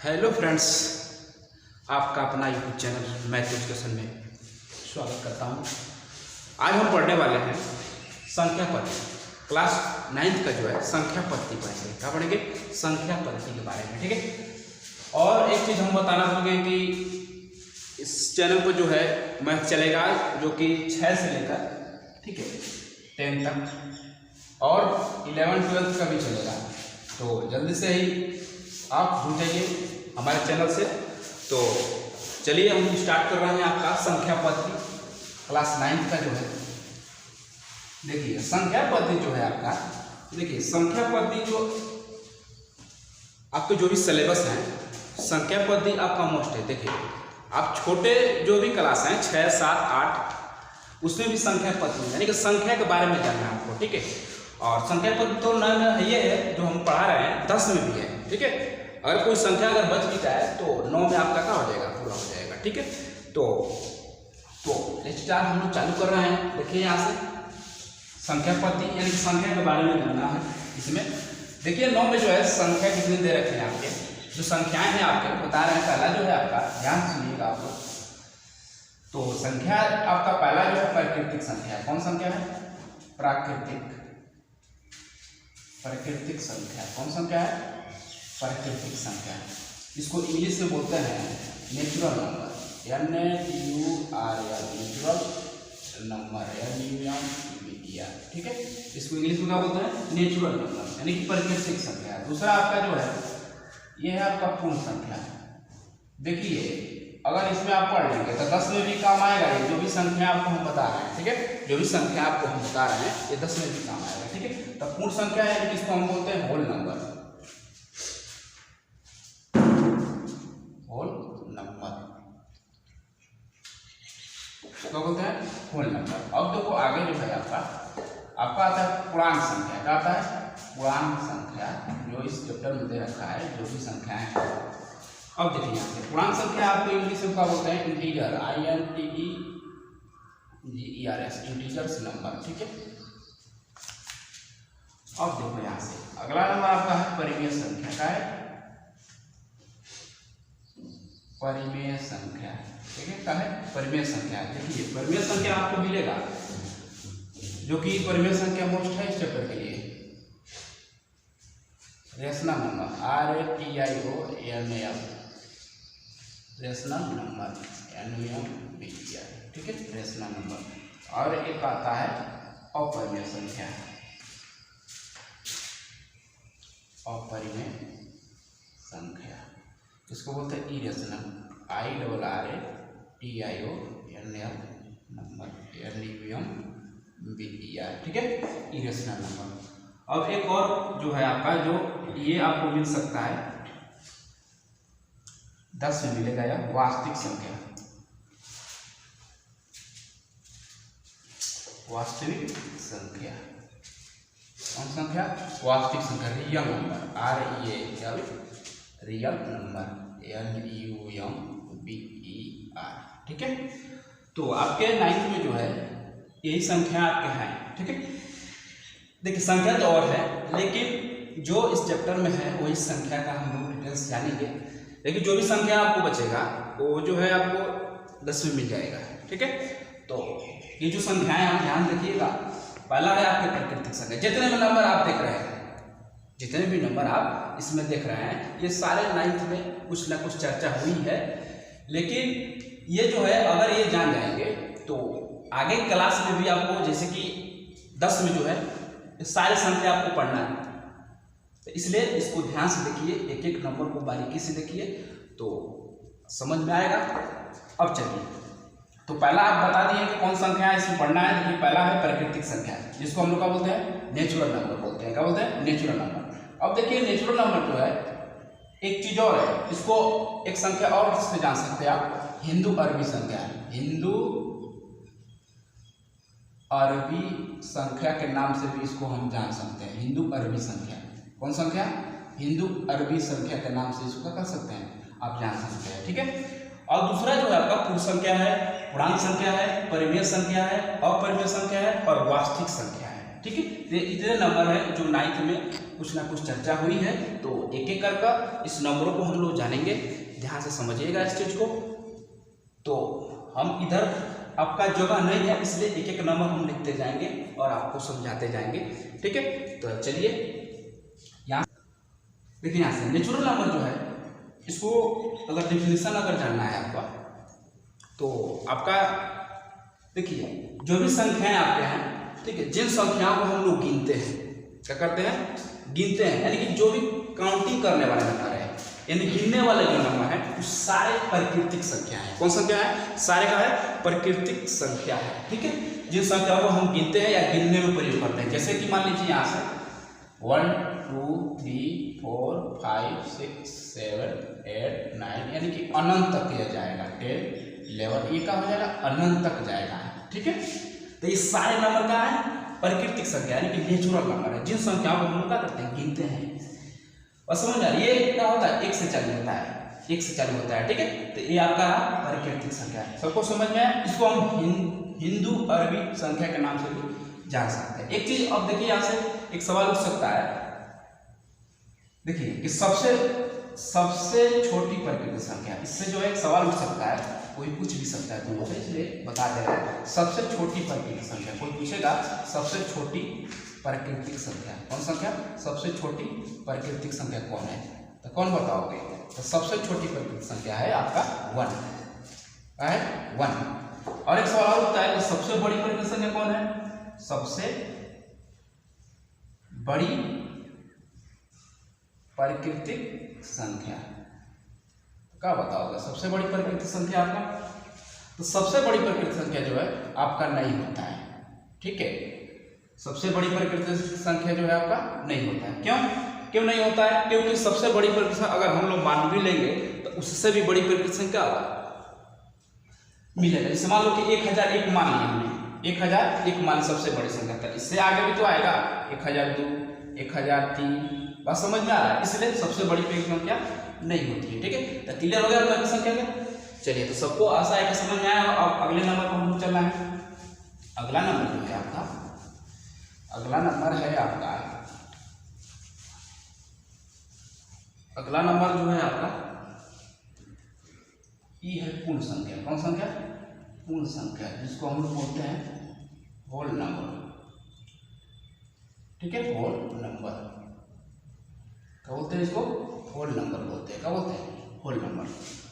Hello friends, आपका अपना YouTube channel math education में स्वागत करता हूं। आज हम पढ़ने वाले हैं संख्या पद्धति। क्लास 9th का जो है संख्या पद्धति पढ़ेंगे। क्या पढ़ेंगे? संख्या पद्धति के बारे में। ठीक है। और एक चीज़ हम बताना भूल गए कि इस चैनल पर जो है मैथ चलेगा, जो कि 6 से लेकर ठीक है 10 तक और 11-12 का भी चलेगा। तो जल्दी से ही आप जुड़ जाइए हमारे चैनल से। तो चलिए हम स्टार्ट कर रहे हैं आपका संख्या पद्धति क्लास 9th का जो है। देखिए संख्या पद्धति जो है आपका, देखिए संख्या पद्धति जो आपके जो भी सिलेबस है, संख्या पद्धति आपका मोस्ट है। देखिए आप छोटे जो भी क्लास हैं 6, 7, 8 उसमें भी संख्या पद्धति यानी कि संख्या के बारे में जानना है आपको। ठीक है। और संख्या पद्धति तो न ये है जो हम पढ़ा रहे हैं 10 में भी है। ठीक है। अगर कोई संख्या अगर बच भी जाए तो 9 में आपका क्या हो जाएगा, पूरा हो जाएगा। ठीक है। तो स्टार्ट हम लोग चालू कर रहे हैं। देखिए यहाँ से संख्या पद्धति यानी कि संख्या के बारे में जानना है। इसमें देखिए 9 में जो है संख्या कितने दे रखे हैं आपके, जो संख्याएं हैं आपके बता रहे हैं। पहला जो है आपका, ध्यान सुनिएगा आप लोग। तो संख्या आपका पहला जो है प्राकृतिक संख्या। कौन संख्या है? प्राकृतिक संख्या। कौन संख्या है? प्राकृतिक संख्या। इसको इंग्लिश में बोलते हैं natural number, NATURL, natural number, NUMBER। ठीक है। इसको इंग्लिश में क्या बोलते हैं? नेचुरल नंबर यानी कि प्राकृतिक संख्या। दूसरा आपका जो है ये है आपका पूर्ण संख्या। देखिए अगर इसमें आप पढ़ लेंगे तो 10 में भी काम आएगा। ये जो भी संख्या आपको हम बता रहे हैं, ठीक है, जो भी संख्या आपको हम बता रहे हैं ये 10 में भी काम आएगा। ठीक है। तो पूर्ण संख्या है जिसको हम बोलते हैं होल नंबर। होल नंबर क्या बोलते हैं? Whole number. अब देखो आगे जो है आपका आता है पूर्णांक संख्या। क्या आता है? पूर्णांक संख्या, जो इस चैप्टर में दे रखा है जो भी संख्याएं हैं। अब देखिए यहाँ से पूर्णांक संख्या आपको इंग्लिश में क्या बोलते हैं? Integer, INTEGERS, integers number. ठीक है। अब देखो यहाँ से अगला नंबर आपका है परिमेय संख्या। का है? परिमेय संख्या। ठीक है। क्या है? परिमेय संख्या। देखिए परिमेय संख्या आपको मिलेगा, जो कि परिमेय संख्या मोस्ट है इस चैप्टर के लिए। Rational number, RATIONAL, rational number, NUMBER। ठीक है। Rational number. और एक आता है अपरिमेय संख्या। अपरिमेय संख्या इसको बोलते हैं इरेशनल, IRRATIONAL नंबर, NUMBER। ठीक है। Irrational number. अब एक और जो है आपका, जो ये आपको मिल सकता है 10 में मिलेगा, या वास्तविक संख्या। वास्तविक संख्या। कौन संख्या? वास्तविक संख्या, real number, REAL, real number, NUMBER। ठीक है। तो आपके 9th में जो है यही संख्या आपके हैं। ठीक है। देखिए संख्या तो और है, लेकिन जो इस चैप्टर में है वही संख्या का हम लोग डिटेल्स जानेंगे। लेकिन जो भी संख्या आपको बचेगा वो जो है आपको 10 में मिल जाएगा। ठीक है। तो ये जो संख्याएं आप ध्यान रखिएगा। पहला है आपके प्राकृतिक संख्या। जितने भी नंबर आप देख रहे हैं, जितने भी नंबर आप इसमें देख रहे हैं, ये सारे 9th में कुछ ना कुछ चर्चा हुई है। लेकिन ये जो है अगर ये जान जाएंगे तो आगे क्लास में भी आपको, जैसे कि 10 में जो है सारे संख्या आपको पढ़ना है, तो इसलिए इसको ध्यान से देखिए, एक एक नंबर को बारीकी से देखिए तो समझ में आएगा। अब चलिए, तो पहला आप बता दिए कि कौन संख्या है इसमें पढ़ना है। देखिए पहला है प्राकृतिक संख्या, जिसको हम लोग क्या बोलते हैं? नेचुरल नंबर बोलते हैं। क्या बोलते हैं? Natural number. अब देखिए नेचुरल नंबर जो है एक चीज और है, इसको एक संख्या और से जान सकते हैं आप, हिंदू अरबी संख्या। हिंदू अरबी संख्या के नाम से भी इसको हम जान सकते हैं, हिंदू अरबी संख्या। कौन संख्या? हिंदू अरबी संख्या के नाम से इसको कर सकते हैं, आप जान सकते हैं। ठीक है। और दूसरा जो है आपका पूर्ण संख्या है, पूर्णांक संख्या है, परिमेय संख्या है, अपरिमेय संख्या है और वास्तविक संख्या है। ठीक है। तो इतने नंबर है जो 9th में कुछ ना कुछ चर्चा हुई है, तो एक एक कर इस नंबरों को हम लोग जानेंगे। ध्यान से समझिएगा इस चीज को। तो हम इधर आपका जगह नहीं है, इसलिए एक एक नंबर हम लिखते जाएंगे और आपको समझाते जाएंगे, ठीक है। तो चलिए यहाँ देखिए, यहाँ से नेचुरल नंबर जो है इसको अगर डेफिनेशन अगर जानना है आपका, तो आपका देखिए जो भी संख्याएं आपके हैं, ठीक है, जिन संख्याओं को हम लोग गिनते हैं, क्या करते हैं, गिनते हैं, यानी कि जो भी काउंटिंग करने वाले नंबर है, यानी गिनने वाले जो नंबर है वो सारे प्राकृतिक संख्या है। कौन संख्या है? सारे का है प्राकृतिक संख्या है, ठीक है। जिन संख्याओं को हम गिनते हैं या गिनने में प्रयोग करते हैं, जैसे कि मान लीजिए यहाँ से 1 2 3 4 5 6 7 8 9, यानी कि अनंत तक यह जाएगा, 10 11, ये का हो जाएगा अनंत तक जाएगा, ठीक है। तो ये सारे नंबर का है प्राकृतिक संख्या, यानी कि नेचुरल नंबर है, जिन संख्याओं को हम क्या करते हैं, गिनते हैं। और समझ आ रही है, ये क्या होता है, 1 से चालू होता है, 1 से चालू होता है, ठीक है। तो ये आपका प्राकृतिक संख्या है, सबको समझ में आया। इसको हम हिंदू अरबी संख्या के नाम से भी जान सकते हैं। एक चीज अब देखिए, यहाँ से एक सवाल उठ सकता है, देखिए कि सबसे छोटी प्राकृतिक संख्या, इससे जो है एक सवाल उठ सकता है, कोई पूछ भी सकता है, तो मुझे इसलिए बता दे रहा है। सबसे छोटी प्राकृतिक संख्या कोई पूछेगा, सबसे छोटी प्राकृतिक संख्या कौन संख्या, सबसे छोटी प्राकृतिक संख्या कौन है, तो कौन बताओगे? तो सबसे छोटी प्राकृतिक संख्या है आपका 1 है, 1। और एक सवाल होता है कि सबसे बड़ी प्राकृतिक संख्या कौन है, सबसे बड़ी प्राकृतिक संख्या क्या बताओगे, सबसे बड़ी प्राकृतिक संख्या आपका? तो सबसे बड़ी प्राकृतिक संख्या जो है आपका नहीं होता है, ठीक है। सबसे बड़ी प्राकृतिक संख्या जो है आपका नहीं होता है। क्यों नहीं होता है? क्योंकि सबसे बड़ी प्राकृतिक संख्या अगर हम लोग मान भी लेंगे तो उससे भी बड़ी प्राकृतिक संख्या मिलेगा। जैसे मान लो कि 1001 मान लिया हमने, 1001 मान सबसे बड़ी संख्या था, इससे आगे भी तो आएगा 1002 1003, बात समझ में आ रहा है। इसलिए सबसे बड़ी प्राकृतिक संख्या नहीं होती है, ठीक है। तो क्लियर हो गया प्राकृतिक संख्या का? चलिए, तो सबको आशा है कि समझ में आया। अब अगले नंबर पर हम चलना है। अगला नंबर जो है आपका, अगला नंबर है आपका, अगला नंबर जो है आपका ये है पूर्ण संख्या। कौन संख्या? पूर्ण संख्या, जिसको हम लोग बोलते हैं होल नंबर, ठीक है। होल नंबर क्या बोलते हैं इसको? होल नंबर बोलते हैं। क्या बोलते हैं? Whole number.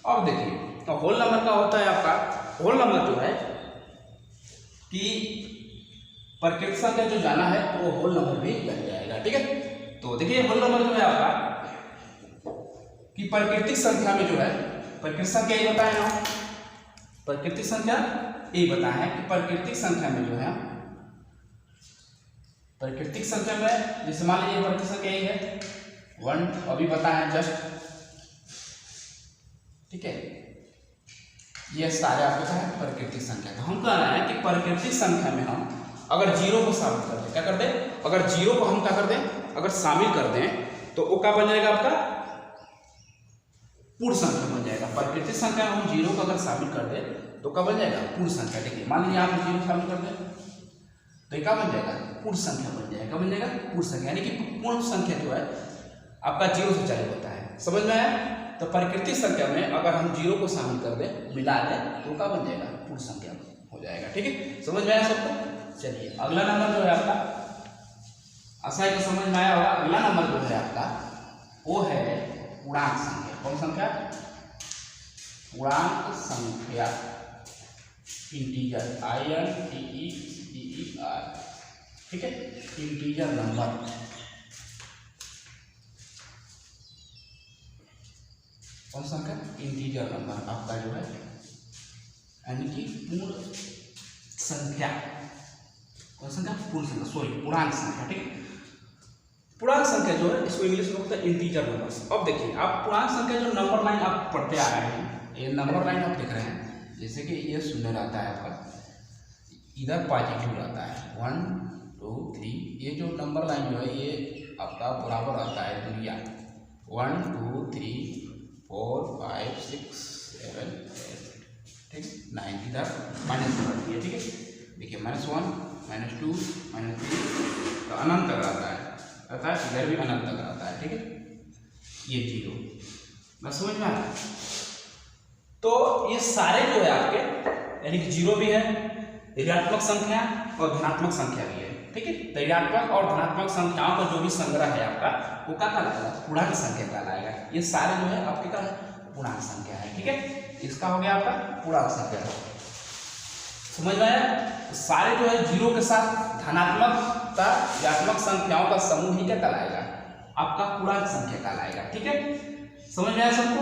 अब देखिए, तो होल नंबर का होता है आपका, होल नंबर जो है कि प्राकृतिक संख्या जो जाना है वो होल नंबर भी बन जाएगा, ठीक है। तो देखिए होल नंबर जो है आपका कि प्राकृतिक संख्या में जो है, प्राकृतिक संख्या ये बताए ना, प्राकृतिक संख्या ये बताया है कि प्राकृतिक संख्या में जो है, प्राकृतिक संख्या में जैसे मान लीजिए प्राकृतिक संख्या ये है 1, अभी बताया है जस्ट, ठीक है। ये सारे आपका है प्राकृतिक संख्या। तो हम कह रहे हैं कि प्राकृतिक संख्या में हम अगर 0 को शामिल कर दें, क्या कर दें, अगर 0 को हम क्या कर दें, अगर शामिल कर दें तो वो क्या बन जाएगा आपका? पूर्ण संख्या बन जाएगा। प्राकृतिक संख्या में हम 0 को अगर शामिल कर दें तो क्या बन जाएगा? पूर्ण संख्या। देखिए मान लीजिए आप 0 शामिल कर दें तो क्या बन जाएगा? पूर्ण संख्या बन जाएगा। क्या बन जाएगा? पूर्ण संख्या, यानी कि पूर्ण संख्या जो है आपका 0 से चालू होता है। समझ में आया? तो प्राकृतिक संख्या में अगर हम 0 को शामिल कर दें, मिला दें, तो क्या बन जाएगा? पूर्ण संख्या हो जाएगा, ठीक है। समझ में आया सबको? चलिए, अगला नंबर जो है आपका, आशा है कि समझ में आया होगा। अगला नंबर जो है आपका वो है पूर्णांक संख्या। कौन संख्या? पूर्णांक संख्या, इंटीजर, INTER, ठीक है, इंटीजर नंबर। कौन संख्या? इंटीजर नंबर आपका जो है, यानी कि पूर्ण संख्या। कौन संख्या? पूर्ण संख्या, सॉरी पूर्णांक संख्या, ठीक है। पूर्णांक संख्या जो है इसको इंग्लिश में बोलते हैं इंटीजर नंबर। अब देखिए, आप पूर्णांक संख्या जो नंबर लाइन आप पढ़ते आ रहे हैं, ये नंबर लाइन आप देख रहे हैं, जैसे कि ये 0 रहता है आपका, इधर पॉजिटिव रहता है 1 2 3, ये जो नंबर लाइन जो है ये आपका बराबर रहता है दूरिया 1 2 3 4 5 6 7 8, ठीक, 9, इधर माइनस रहती है, ठीक है। देखिए -1 -2 -3 तो अनंत तक रहता है, अर्थात इधर भी अनंत तक रहता है। ठीक है, ये 0 बस समझ में आया। तो ये सारे जो है आपके यानी कि 0 भी है, ऋणात्मक संख्या और धनात्मक संख्या भी है। ठीक है, तो ऋणात्मक और धनात्मक संख्याओं का जो भी संग्रह है आपका वो क्या कहलाएगा, पूर्णांक संख्या कहलाएगा। ये सारे जो है आपके क्या है, पूर्णांक संख्या है। ठीक है, इसका हो गया आपका पूर्णांक संख्या, समझ में आया। सारे जो है 0 के साथ धनात्मक ऋणात्मक संख्याओं का समूह ही क्या कहलाएगा, आपका पूर्णांक संख्या कहलाएगा। ठीक है, समझ में आया सबको।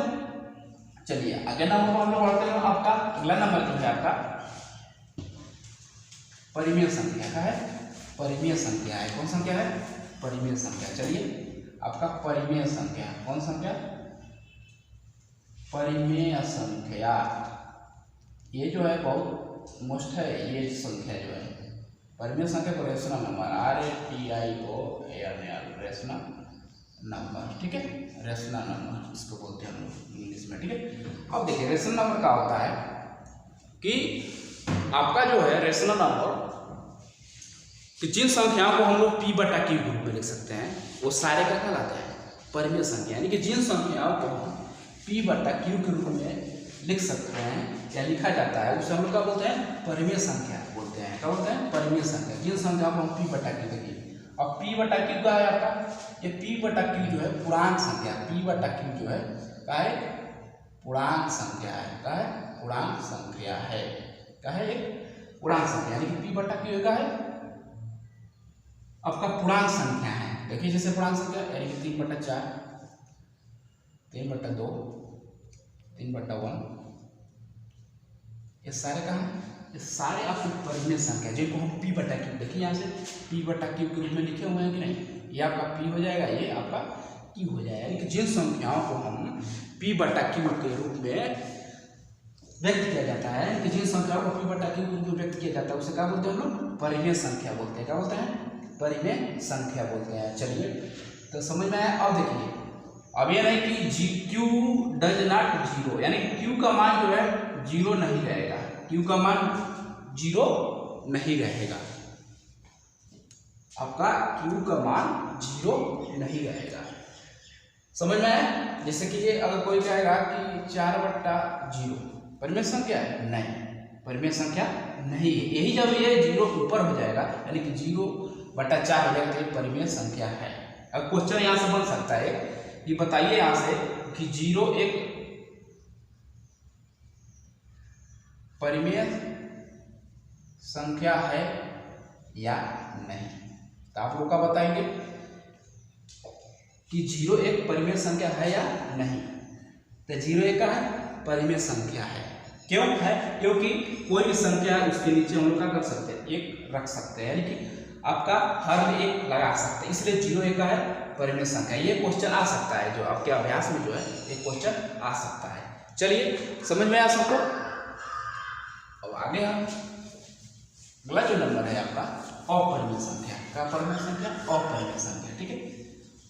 चलिए अगले नंबर पर हम लोग बढ़ते हैं। आपका अगला नंबर जो है आपका परिमेय संख्या का है, परिमेय संख्या है। कौन संख्या है, परिमेय संख्या। चलिए आपका परिमेय संख्या, कौन संख्या, परिमेय संख्या। ये जो है बहुत मोस्ट है, ये संख्या जो है परिमेय संख्या को rational number, RATIONAL rational number. ठीक है, रेशनल नंबर इसको बोलते हैं हम लोग इंग्लिश में। ठीक है, अब देखिए रेशनल नंबर का होता है कि आपका जो है रेशनल नंबर कि जिन संख्याओं को हम लोग P/Q के रूप में लिख सकते हैं वो सारे क्या कहलाते हैं, परिमेय संख्या। यानी कि जिन संख्याओं को हम P/Q के रूप में लिख सकते हैं या लिखा जाता है उसे हम लोग क्या बोलते हैं, परिमेय संख्या बोलते हैं। क्या बोलते हैं, परिमेय संख्या। जिन संख्याओं को हम P/Q देखिए, अब P/Q का है आपका, ये P/Q जो है पूर्णांक संख्या, P/Q जो है क्या है, पूर्णांक संख्या है। क्या है, पूर्णांक संख्या है। क्या है, एक पूर्णांक संख्या। यानी कि P/Q का है आपका पूर्णांक संख्या है। देखिए जैसे पूर्णांक संख्या यानी कि 3/4, 3/2, 3/1, ये सारे कहाँ, ये सारे आपके परिमेय संख्या जिनको हम P/Q, देखिए यहाँ से P/Q के रूप में लिखे हुए हैं कि नहीं, ये आपका P हो जाएगा, ये आपका Q हो जाएगा। यानी कि जिन संख्याओं को हम P/Q के रूप में व्यक्त किया जाता है, कि जिन संख्याओं को P/Q के रूप में व्यक्त किया जाता है उसे क्या बोलते हैं हम लोग, परिमेय संख्या बोलते हैं। क्या बोलते हैं, परिमेय संख्या बोलते हैं। चलिए तो समझ में आया। अब देखिए, अब ये नहीं कि Q डज नॉट 0, यानी Q का मान जो है 0 नहीं रहेगा, Q का मान 0 नहीं रहेगा, आपका Q का मान 0 नहीं रहेगा। समझ में आया। जैसे कि ये अगर कोई कहेगा कि 4/0 परिमेय संख्या है, नहीं, परिमेय संख्या नहीं है। यही जब ये 0 ऊपर हो जाएगा यानी कि 0/4 हो जाएगा तो ये परिमेय संख्या है। अब क्वेश्चन यहाँ से बन सकता है कि बताइए यहाँ से कि 0 एक परिमेय संख्या है या नहीं, तो आप लोग क्या बताएंगे कि 0 एक परिमेय संख्या है या नहीं। तो 0 एक का है, परिमेय संख्या है। क्यों है, क्योंकि कोई भी संख्या है उसके नीचे हम लोग क्या कर सकते हैं, एक रख सकते हैं, यानी कि आपका हर में एक लगा सकते हैं, इसलिए 0 एक का है, परिमेय संख्या। ये क्वेश्चन आ सकता है, जो आपके अभ्यास में जो है एक क्वेश्चन आ सकता है। चलिए समझ में आ सबको। अब आगे हम अगला जो नंबर है आपका अपरिमेय संख्या। क्या परिमेय संख्या, अपरिमेय संख्या। ठीक है,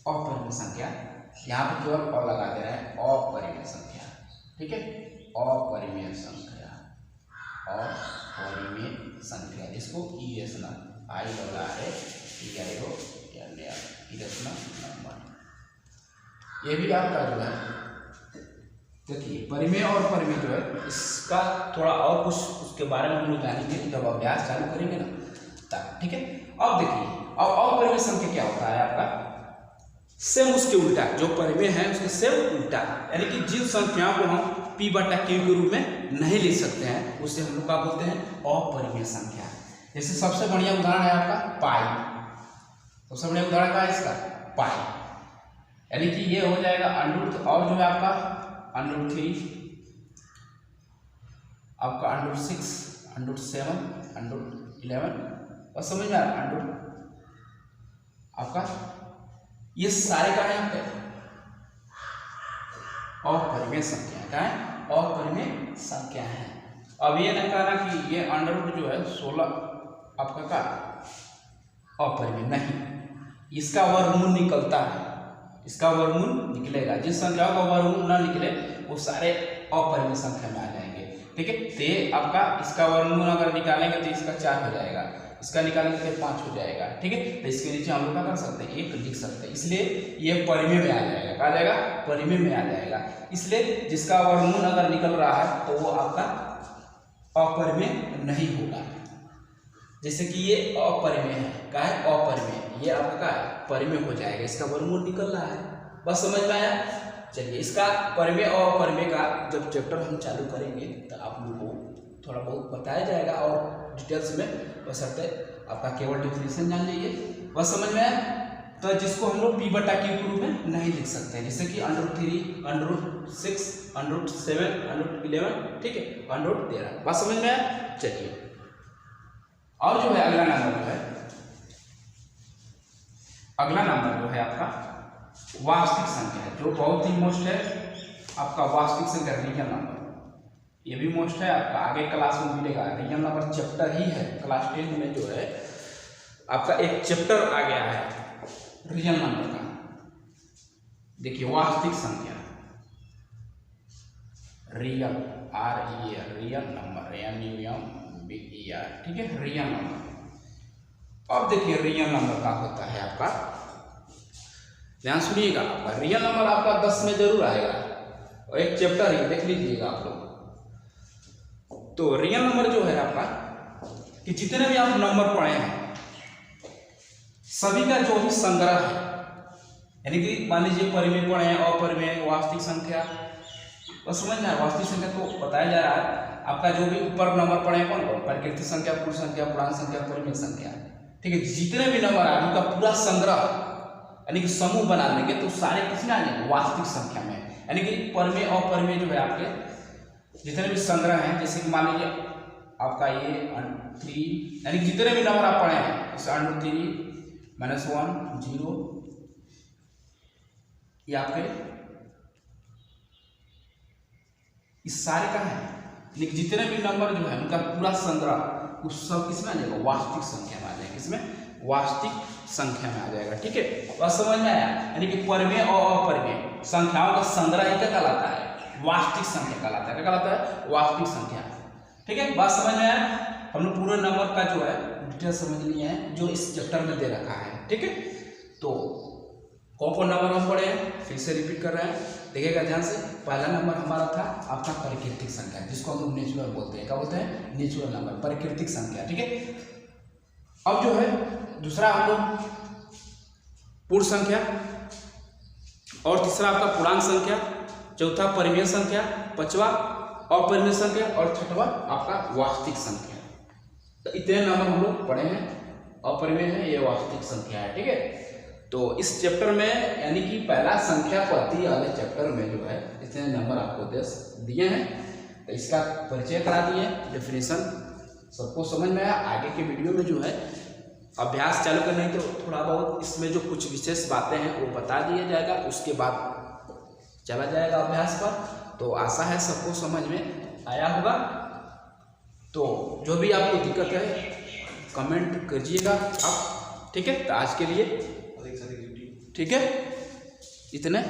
अपरिमेय संख्या, यहाँ पर केवल और लगा दे रहे हैं, अपरिमेय संख्या। ठीक है, अपरिमेय संख्या, अपरिमेय संख्या, जिसको इरेशनल इरेशनल नंबर, ये भी आपका जो है देखिए परिमेय और परिमेय जो है इसका थोड़ा और कुछ उसके बारे में हम लोग जानेंगे जब अभ्यास चालू करेंगे ना तब। ठीक है, अब देखिए अब अपरिमेय संख्या क्या होता है आपका, सेम उसके उल्टा, जो परिमेय है उसके सेम उल्टा, यानी कि जिन संख्याओं को हम P/Q के रूप में नहीं लिख सकते हैं उसे हम लोग क्या बोलते हैं, अपरिमेय संख्या। जैसे सबसे बढ़िया उदाहरण है आपका पाई, सबसे बढ़िया उदाहरण का है इसका पाई, यानी कि ये हो जाएगा √, और जो है आपका √3, आपका √6, √7, √11, और समझ में आ रहा आपका, ये सारे का है यहाँ पे अपरिमेय संख्या। क्या है, अपरिमेय संख्या है। अब ये नहीं कहना कि ये √ जो है 16 आपका का अपरिमेय, नहीं, इसका वर्गमूल निकलता है, इसका वर्गमूल निकलेगा। जिस संख्याओं का वर्गमूल ना निकले वो सारे अपरिमेय संख्या में आ जाएंगे। ठीक है। तो ये आपका इसका वर्गमूल अगर निकालेंगे तो इसका 4 हो जाएगा, इसका निकालेंगे तो 5 हो जाएगा, ठीक है। तो इसके नीचे हम लोग क्या कर सकते हैं, 1 लिख सकते हैं, इसलिए ये परिमेय में आ जाएगा। क्या आ जाएगा, परिमेय में आ जाएगा। इसलिए जिसका वर्गमूल अगर निकल रहा है तो वो आपका अपरिमेय नहीं होगा। जैसे कि ये अपरिमेय है, क्या है, अपरिमेय, ये आपका क्या है, परिमेय हो जाएगा, इसका वर्गमूल निकल रहा है। बस समझ में आया। चलिए इसका परिमेय और अपरिमेय का जब चैप्टर हम चालू करेंगे तो आप लोगों को थोड़ा बहुत बताया जाएगा और डिटेल्स में, बशर्ते आपका केवल डेफिनेशन जान लीजिए। बस समझ में आया। तो जिसको हम लोग p/q के रूप में नहीं लिख सकते हैं, जैसे कि √3, √6, √7, √11, ठीक है, √13। बस समझ में आया। चलिए और जो है अगला नंबर जो है, अगला नंबर जो है आपका वास्तविक संख्या है, जो बहुत ही मोस्ट है आपका वास्तविक संख्या, रियल नंबर। ये भी मोस्ट है, आपका आगे क्लास में मिलेगा। रियल नंबर चैप्टर ही है, क्लास 10 में जो है आपका एक चैप्टर आ गया है रियल नंबर का। देखिए वास्तविक संख्या, real, REL, real number, NUMBER, ठीक है, रियल नंबर। अब देखिए रियल नंबर का होता है आपका, ध्यान सुनिएगा, आपका रियल नंबर आपका 10 में जरूर आएगा और एक चैप्टर ही देख लीजिएगा आप लोग। तो रियल नंबर जो है आपका, कि जितने भी आप नंबर पढ़े हैं सभी का जो भी संग्रह है, यानी कि मान लीजिए परिमेय पढ़े हैं, अपरिमेय, वास्तविक संख्या, और समझ में वास्तविक संख्या को बताया जा रहा है। आपका जो भी ऊपर नंबर पढ़े हैं कौन कौन, प्राकृतिक संख्या, पूर्ण संख्या, पूर्णांक संख्या, परिमेय संख्या, ठीक है। जितने भी नंबर आए उनका पूरा संग्रह यानी कि समूह बना लेंगे तो सारे किसमें आ जाएंगे, वास्तविक संख्या में। यानी कि परिमेय और अपरिमेय जो है आपके जितने भी संग्रह हैं, जैसे कि मान लीजिए आपका ये 3, यानी कि जितने भी नंबर आप पढ़े हैं, जैसे √3, -1, 0, ये आपके इस सारे का है। लेकिन जितने भी नंबर जो है उनका पूरा संग्रह उस सब किसमें आ जाएगा, वास्तविक संख्या में आ जाएगा, किसमें, वास्तविक संख्या में आ जाएगा, ठीक है। बस समझ में आया। यानी कि परिमेय और अपरिमेय संख्याओं का संग्रह ही क्या कहलाता है, वास्तविक संख्या कहलाता है। क्या कहलाता है, वास्तविक संख्या, ठीक है। बात समझ में आया। हम लोग पूरे नंबर का जो है डिटेल समझ लिए हैं जो इस चैप्टर में दे रखा है, ठीक है। तो कौन नंबर हम पढ़े हैं, फिर से रिपीट कर रहे हैं, देखिएगा ध्यान से। पहला नंबर हमारा था आपका प्राकृतिक संख्या, जिसको हम लोग नेचुरल बोलते हैं। क्या बोलते हैं, नेचुरल नंबर, प्राकृतिक संख्या, ठीक है। अब जो है दूसरा हम लोग पूर्ण संख्या, और तीसरा आपका पूर्णांक संख्या, चौथा परिमेय संख्या, पांचवा अपरिमेय संख्या, और छठवा आपका वास्तविक संख्या। तो इतने नंबर हम लोग पढ़े हैं। अपरिमेय है, ये वास्तविक संख्या है, ठीक है। तो इस चैप्टर में यानी कि पहला संख्या पद्धति वाले चैप्टर में जो है इतने नंबर आपको दिए हैं, तो इसका परिचय करा दिए, डेफिनेशन सबको समझ में आया। आगे के वीडियो में जो है अभ्यास चालू करने तो थोड़ा बहुत इसमें जो कुछ विशेष बातें हैं वो बता दिया जाएगा, उसके बाद चला जाएगा अभ्यास पर। तो आशा है सबको समझ में आया होगा। तो जो भी आपको दिक्कत है कमेंट कीजिएगा आप, ठीक है। तो आज के लिए ठीक है, इतने